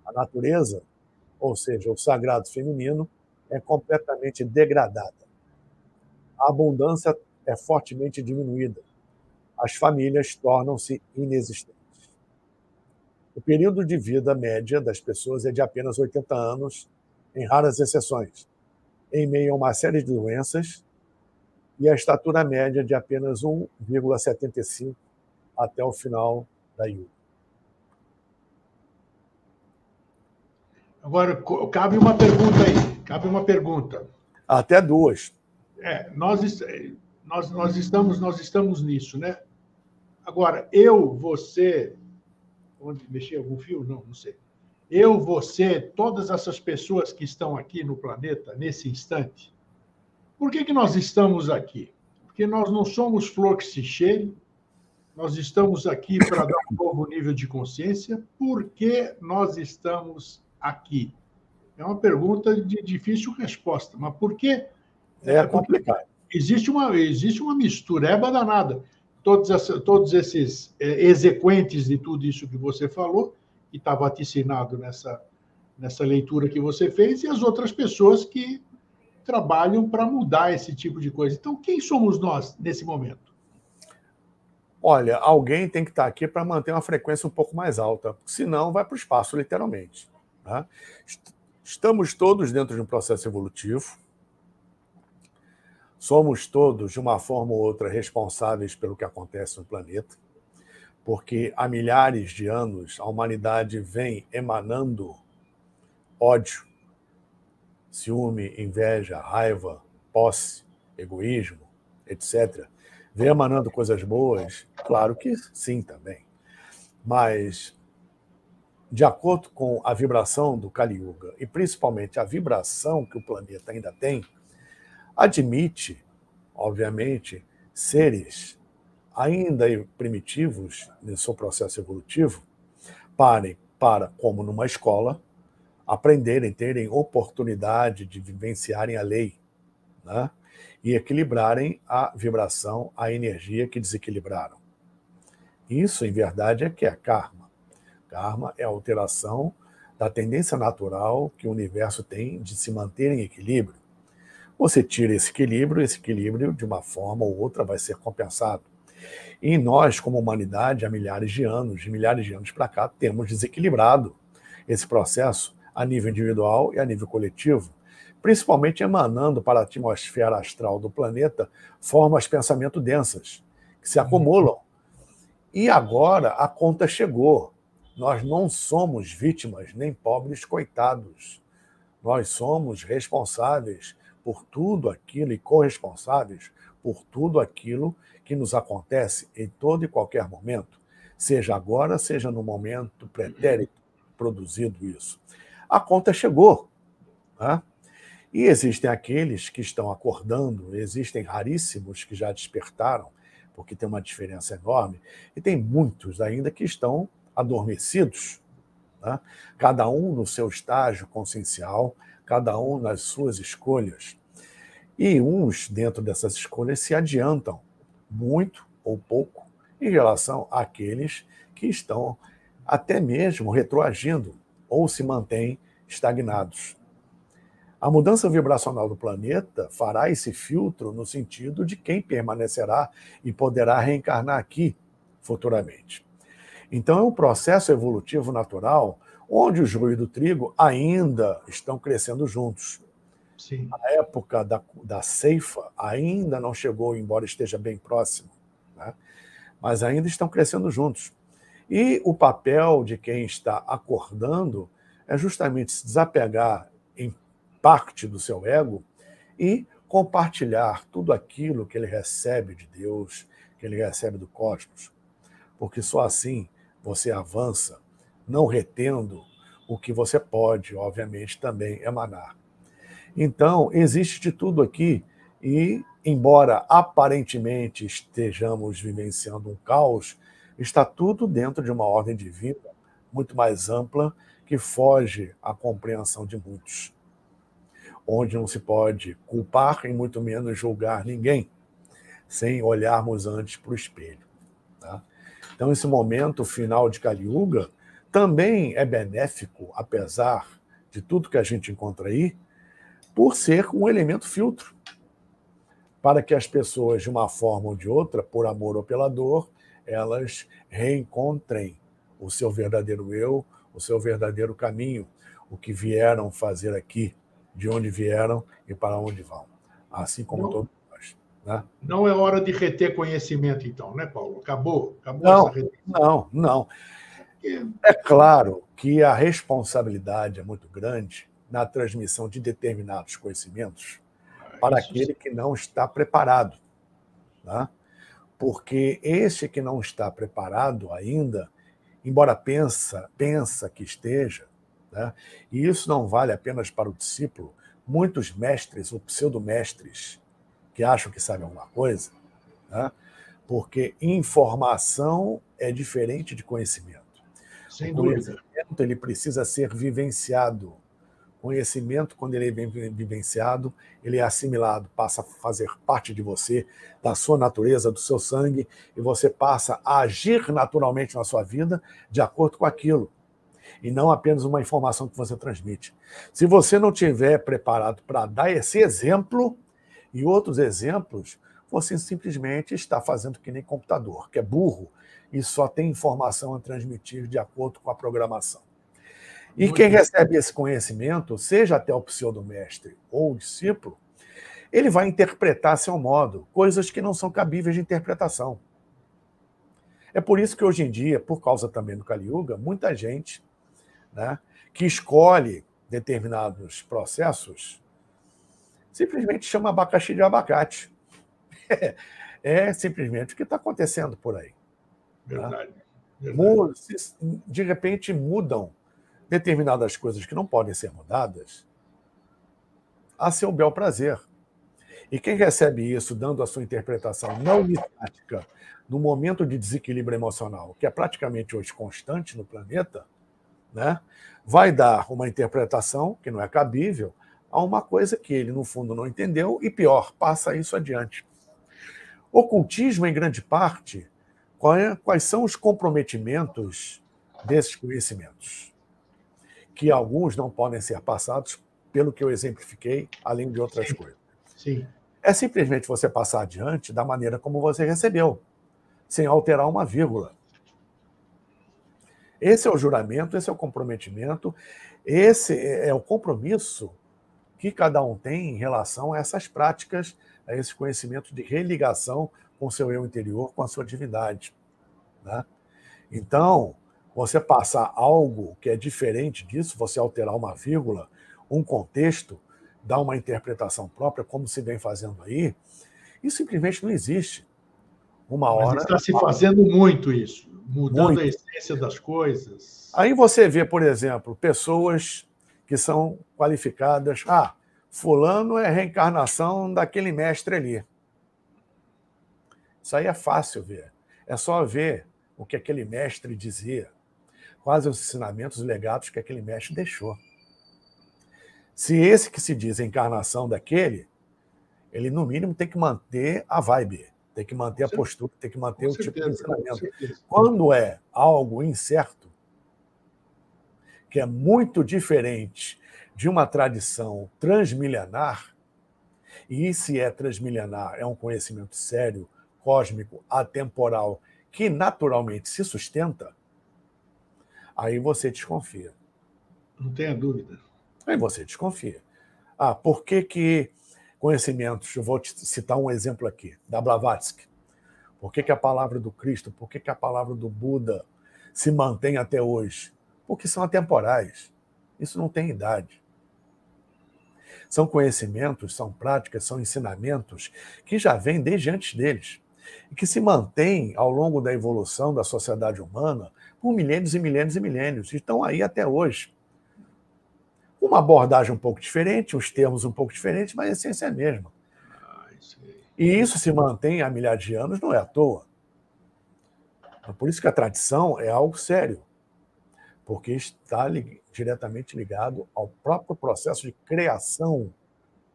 A natureza, ou seja, o sagrado feminino, é completamente degradada. A abundância é fortemente diminuída. As famílias tornam-se inexistentes. O período de vida média das pessoas é de apenas 80 anos, em raras exceções, em meio a uma série de doenças, e a estatura média de apenas 1,75 até o final da Yuga. Agora, cabe uma pergunta aí. Cabe uma pergunta. Até duas. Nós estamos nisso, né? Agora, você... Onde mexer algum fio? Não sei. Você, todas essas pessoas que estão aqui no planeta, nesse instante, por que nós estamos aqui? Porque nós não somos flor que se cheire, nós estamos aqui para dar um novo nível de consciência. Por que nós estamos aqui? É uma pergunta de difícil resposta, mas por quê? É complicado. Existe uma mistureba danada. Todos esses exequentes de tudo isso que você falou, que está vaticinado nessa leitura que você fez, e as outras pessoas que trabalham para mudar esse tipo de coisa. Então, quem somos nós nesse momento? Olha, alguém tem que estar aqui para manter uma frequência um pouco mais alta, senão vai para o espaço, literalmente. Tá? Estamos todos dentro de um processo evolutivo, somos todos, de uma forma ou outra, responsáveis pelo que acontece no planeta, porque há milhares de anos a humanidade vem emanando ódio, ciúme, inveja, raiva, posse, egoísmo, etc. Vem emanando coisas boas? Claro que sim, também. Mas, de acordo com a vibração do Kali Yuga, e principalmente a vibração que o planeta ainda tem, admite, obviamente, seres ainda primitivos no seu processo evolutivo parem para, como numa escola, aprenderem, terem oportunidade de vivenciarem a lei, né? E equilibrarem a vibração, a energia que desequilibraram. Isso, em verdade, é que é karma. Karma é a alteração da tendência natural que o universo tem de se manter em equilíbrio. Você tira esse equilíbrio, de uma forma ou outra, vai ser compensado. E nós, como humanidade, há milhares de anos para cá, temos desequilibrado esse processo a nível individual e a nível coletivo, principalmente emanando para a atmosfera astral do planeta formas de pensamento densas, que se acumulam. E agora a conta chegou. Nós não somos vítimas nem pobres coitados. Nós somos responsáveis por tudo aquilo e corresponsáveis por tudo aquilo que nos acontece em todo e qualquer momento, seja agora, seja no momento pretérito produzido isso. A conta chegou. Né? E existem aqueles que estão acordando, existem raríssimos que já despertaram, porque tem uma diferença enorme, e tem muitos ainda que estão adormecidos, né? Cada um no seu estágio consciencial, cada um nas suas escolhas. E uns, dentro dessas escolhas, se adiantam, muito ou pouco, em relação àqueles que estão até mesmo retroagindo ou se mantêm estagnados. A mudança vibracional do planeta fará esse filtro no sentido de quem permanecerá e poderá reencarnar aqui futuramente. Então, é um processo evolutivo natural onde o joio e o trigo ainda estão crescendo juntos. Sim. A época da ceifa ainda não chegou, embora esteja bem próximo, né? Mas ainda estão crescendo juntos. E o papel de quem está acordando é justamente se desapegar em parte do seu ego e compartilhar tudo aquilo que ele recebe de Deus, que ele recebe do cosmos. Porque só assim você avança, não retendo o que você pode, obviamente, também emanar. Então, existe de tudo aqui e, embora aparentemente estejamos vivenciando um caos, está tudo dentro de uma ordem divina muito mais ampla que foge à compreensão de muitos, onde não se pode culpar e muito menos julgar ninguém, sem olharmos antes para o espelho. Tá? Então, esse momento final de Kali Yuga também é benéfico, apesar de tudo que a gente encontra aí, por ser um elemento filtro, para que as pessoas, de uma forma ou de outra, por amor ou pela dor, elas reencontrem o seu verdadeiro eu, o seu verdadeiro caminho, o que vieram fazer aqui, de onde vieram e para onde vão. Assim como todos nós. Né? Não é hora de reter conhecimento, então, né, Paulo? Acabou Não, essa retenção. não. É claro que a responsabilidade é muito grande na transmissão de determinados conhecimentos para aquele que não está preparado. Né? Porque esse que não está preparado ainda, embora pensa que esteja, né? E isso não vale apenas para o discípulo, muitos mestres ou pseudomestres que acham que sabem alguma coisa, né? Porque informação é diferente de conhecimento. Sem o dúvida. Conhecimento ele precisa ser vivenciado. Conhecimento, quando ele é bem vivenciado, ele é assimilado, passa a fazer parte de você, da sua natureza, do seu sangue, e você passa a agir naturalmente na sua vida de acordo com aquilo, e não apenas uma informação que você transmite. Se você não estiver preparado para dar esse exemplo e outros exemplos, você simplesmente está fazendo que nem computador, que é burro, e só tem informação a transmitir de acordo com a programação. E quem recebe esse conhecimento, seja até o pseudomestre ou o discípulo, ele vai interpretar a seu modo, coisas que não são cabíveis de interpretação. É por isso que hoje em dia, por causa também do Kali Yuga, muita gente, né, que escolhe determinados processos simplesmente chama abacaxi de abacate. É simplesmente o que está acontecendo por aí. Verdade. Tá? De repente mudam determinadas coisas que não podem ser mudadas a seu bel prazer. E quem recebe isso dando a sua interpretação não estática, no momento de desequilíbrio emocional, que é praticamente hoje constante no planeta, né, vai dar uma interpretação que não é cabível a uma coisa que ele, no fundo, não entendeu e, pior, passa isso adiante. Ocultismo, em grande parte, quais são os comprometimentos desses conhecimentos? Que alguns não podem ser passados pelo que eu exemplifiquei, além de outras coisas. Sim. É simplesmente você passar adiante da maneira como você recebeu, sem alterar uma vírgula. Esse é o juramento, esse é o comprometimento, esse é o compromisso que cada um tem em relação a essas práticas, a esse conhecimento de religação com o seu eu interior, com a sua divindade. Né? Então, você passar algo que é diferente disso, você alterar uma vírgula, um contexto, dar uma interpretação própria, como se vem fazendo aí, isso simplesmente não existe. Mas está se fazendo muito isso, mudando a essência das coisas. Aí você vê, por exemplo, pessoas que são qualificadas. Fulano é reencarnação daquele mestre ali. Isso aí é fácil ver. É só ver o que aquele mestre dizia, quais os ensinamentos legados que aquele mestre deixou. Se esse que se diz a encarnação daquele, ele, no mínimo, tem que manter a vibe, tem que manter a postura, tem que manter o tipo de ensinamento. certeza. Quando é algo incerto, que é muito diferente de uma tradição transmilenar, e se é transmilenar, é um conhecimento sério, cósmico, atemporal, que naturalmente se sustenta, aí você desconfia. Não tenha dúvida. Aí você desconfia. Por que conhecimentos, eu vou te citar um exemplo aqui, da Blavatsky. Por que a palavra do Cristo, por que a palavra do Buda se mantém até hoje? Porque são atemporais. Isso não tem idade. São conhecimentos, são práticas, são ensinamentos que já vêm desde antes deles e que se mantêm ao longo da evolução da sociedade humana por milênios e milênios e milênios. E estão aí até hoje. Uma abordagem um pouco diferente, os termos um pouco diferentes, mas a essência é a mesma. E isso se mantém há milhares de anos, não é à toa. Por isso que a tradição é algo sério, porque está diretamente ligado ao próprio processo de criação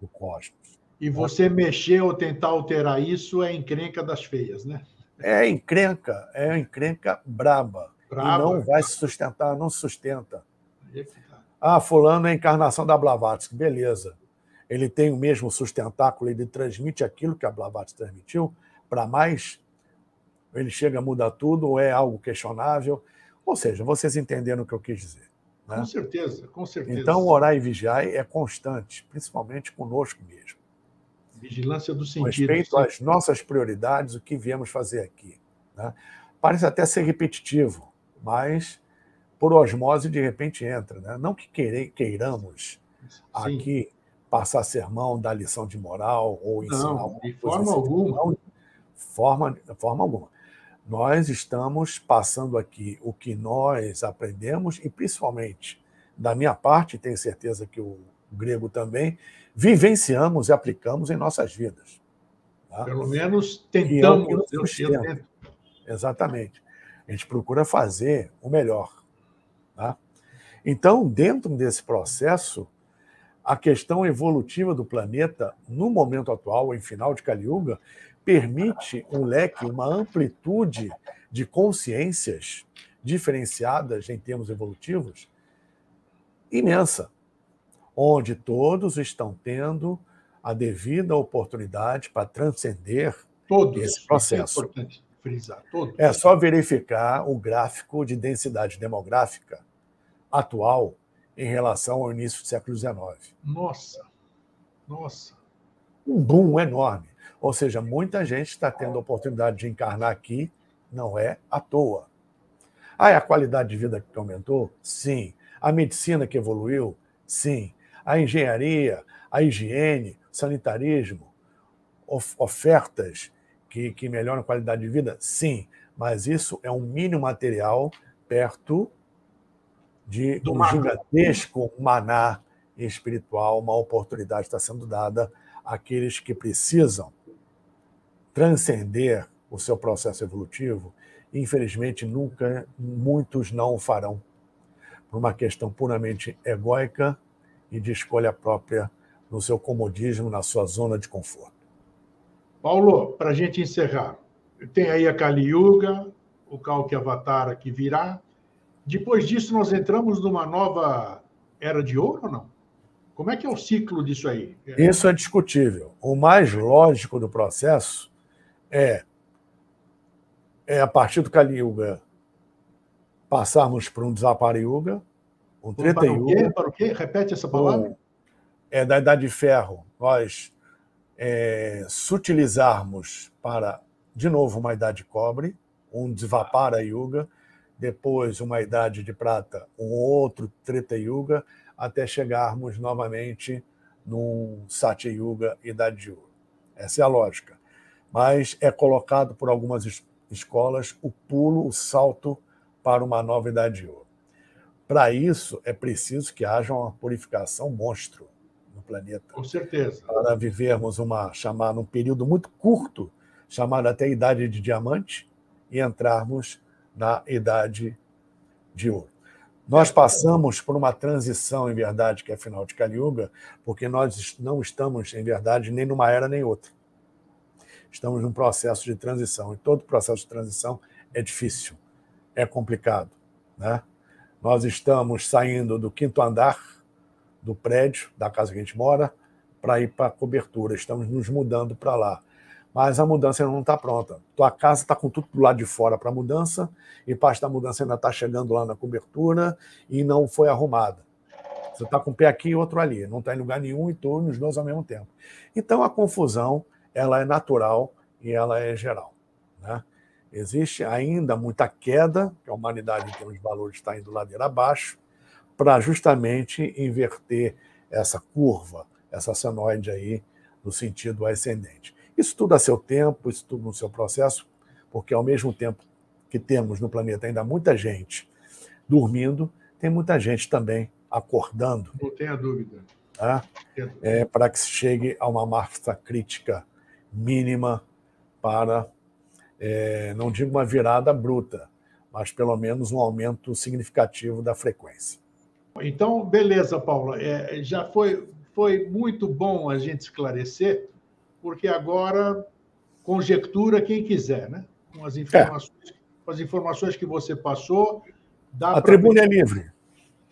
do cosmos. E você mexer ou tentar alterar isso é encrenca das feias, né? É encrenca braba. E não vai se sustentar, não se sustenta. Fulano é a encarnação da Blavatsky, beleza. Ele tem o mesmo sustentáculo, ele transmite aquilo que a Blavatsky transmitiu, para mais, ele chega a mudar tudo, ou é algo questionável. Ou seja, vocês entenderam o que eu quis dizer. Né? Com certeza, com certeza. Então, orar e vigiar é constante, principalmente conosco mesmo. Vigilância do sentido. Respeito às nossas prioridades, o que viemos fazer aqui. Né? Parece até ser repetitivo, mas por osmose de repente entra. Né? Não que queiramos aqui passar sermão, dar lição de moral ou ensinar alguma coisa. De forma alguma. Forma alguma. Nós estamos passando aqui o que nós aprendemos e, principalmente, da minha parte, tenho certeza que o grego também, vivenciamos e aplicamos em nossas vidas. Tá? Pelo menos tentamos. Exatamente. A gente procura fazer o melhor. Tá? Então, dentro desse processo, a questão evolutiva do planeta, no momento atual, em final de Kali Yuga, permite um leque, uma amplitude de consciências diferenciadas em termos evolutivos imensa, onde todos estão tendo a devida oportunidade para transcender esse processo. É importante frisar, todos. É só verificar o gráfico de densidade demográfica atual em relação ao início do século XIX. Nossa! Um boom enorme. Ou seja, muita gente está tendo a oportunidade de encarnar aqui, não é à toa. A qualidade de vida que aumentou? Sim. A medicina que evoluiu? Sim. A engenharia, a higiene, sanitarismo, ofertas que melhoram a qualidade de vida? Sim. Mas isso é um mínimo material perto de um gigantesco maná espiritual, uma oportunidade está sendo dada àqueles que precisam transcender o seu processo evolutivo. Infelizmente, muitos não o farão, por uma questão puramente egóica e de escolha própria no seu comodismo, na sua zona de conforto. Paulo, para a gente encerrar, tem aí a Kali Yuga, o Kalki Avatara que virá. Depois disso, nós entramos numa nova era de ouro ou não? Como é que é o ciclo disso aí? Isso é discutível. O mais lógico do processo é a partir do Kali Yuga passarmos para um Dvapara Yuga, um Treta Yuga. Para o quê? Repete essa palavra. Da Idade de Ferro, nós sutilizarmos para, de novo, uma Idade de Cobre, um Dvapara Yuga, depois uma Idade de Prata, um outro Treta Yuga, até chegarmos novamente num Satya Yuga, Idade de Ouro. Essa é a lógica. Mas é colocado por algumas escolas o pulo, o salto para uma nova Idade de Ouro. Para isso, é preciso que haja uma purificação monstro no planeta. Com certeza. Para vivermos num período muito curto, chamado até Idade de Diamante, e entrarmos na Idade de Ouro. Nós passamos por uma transição, em verdade, que é a final de Kali Yuga, porque nós não estamos, em verdade, nem numa era nem outra. estamos num processo de transição, e todo processo de transição é difícil, é complicado, né? Nós estamos saindo do 5º andar do prédio, da casa que a gente mora, para ir para a cobertura, estamos nos mudando para lá. Mas a mudança ainda não está pronta. Tua casa está com tudo do lado de fora para a mudança, e parte da mudança ainda está chegando lá na cobertura e não foi arrumada. Você está com um pé aqui e outro ali, não está em lugar nenhum e todos nos dois ao mesmo tempo. Então a confusão ela é natural e ela é geral, né? Existe ainda muita queda, que a humanidade em termos de valores está indo ladeira abaixo, para justamente inverter essa curva, essa senoide aí, no sentido ascendente. Isso tudo a seu tempo, isso tudo no seu processo, porque ao mesmo tempo que temos no planeta ainda muita gente dormindo, tem muita gente também acordando. Não tenha dúvida. Tá? Para que se chegue a uma massa crítica mínima para, não digo uma virada bruta, mas pelo menos um aumento significativo da frequência. Então, beleza, Paula. Já foi muito bom a gente esclarecer, porque agora conjectura quem quiser, né? Com as informações que você passou, a tribuna é livre.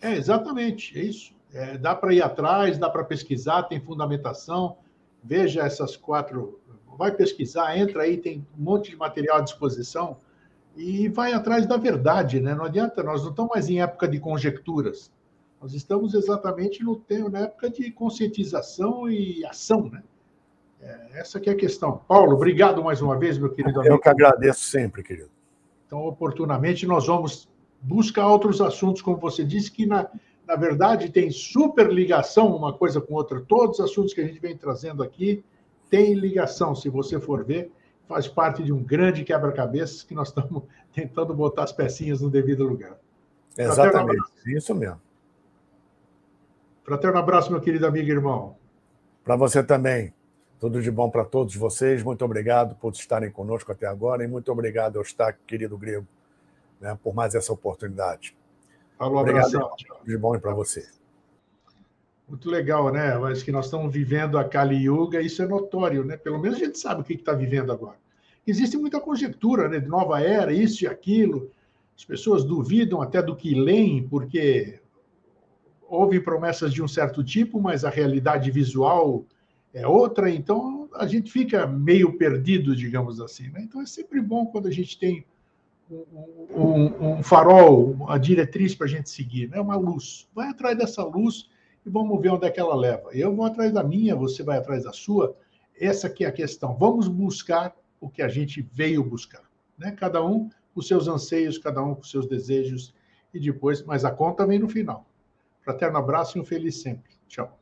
Exatamente, é isso. Dá para ir atrás, dá para pesquisar, tem fundamentação. Veja essas 4, vai pesquisar, entra aí, tem um monte de material à disposição e vai atrás da verdade, né? Não adianta, nós não estamos mais em época de conjecturas. Nós estamos exatamente na época de conscientização e ação, né? Essa que é a questão. Paulo, obrigado mais uma vez, meu querido amigo. Eu que agradeço sempre, querido. Então, oportunamente, nós vamos buscar outros assuntos, como você disse, que, na verdade, tem super ligação uma coisa com outra. Todos os assuntos que a gente vem trazendo aqui têm ligação, se você for ver. Faz parte de um grande quebra-cabeças que nós estamos tentando botar as pecinhas no devido lugar. Exatamente, isso mesmo. Fraterno abraço, meu querido amigo e irmão. Para você também. Tudo de bom para todos vocês. Muito obrigado por estarem conosco até agora e muito obrigado ao Eustáquio, querido Grego, né, por mais essa oportunidade. Falou, abração. Tudo de bom para você. Muito legal, né? Mas que nós estamos vivendo a Kali Yuga, isso é notório, né? Pelo menos a gente sabe o que está vivendo agora. Existe muita conjectura, né? De nova era, isso e aquilo. As pessoas duvidam até do que leem, porque houve promessas de um certo tipo, mas a realidade visual é outra, então a gente fica meio perdido, digamos assim, né? Então é sempre bom quando a gente tem um farol, uma diretriz para a gente seguir, né? Uma luz. Vai atrás dessa luz e vamos ver onde é que ela leva. Eu vou atrás da minha, você vai atrás da sua. Essa aqui é a questão. Vamos buscar o que a gente veio buscar, né? Cada um com seus anseios, cada um com seus desejos, e depois, mas a conta vem no final. Fraterno abraço e um feliz sempre. Tchau.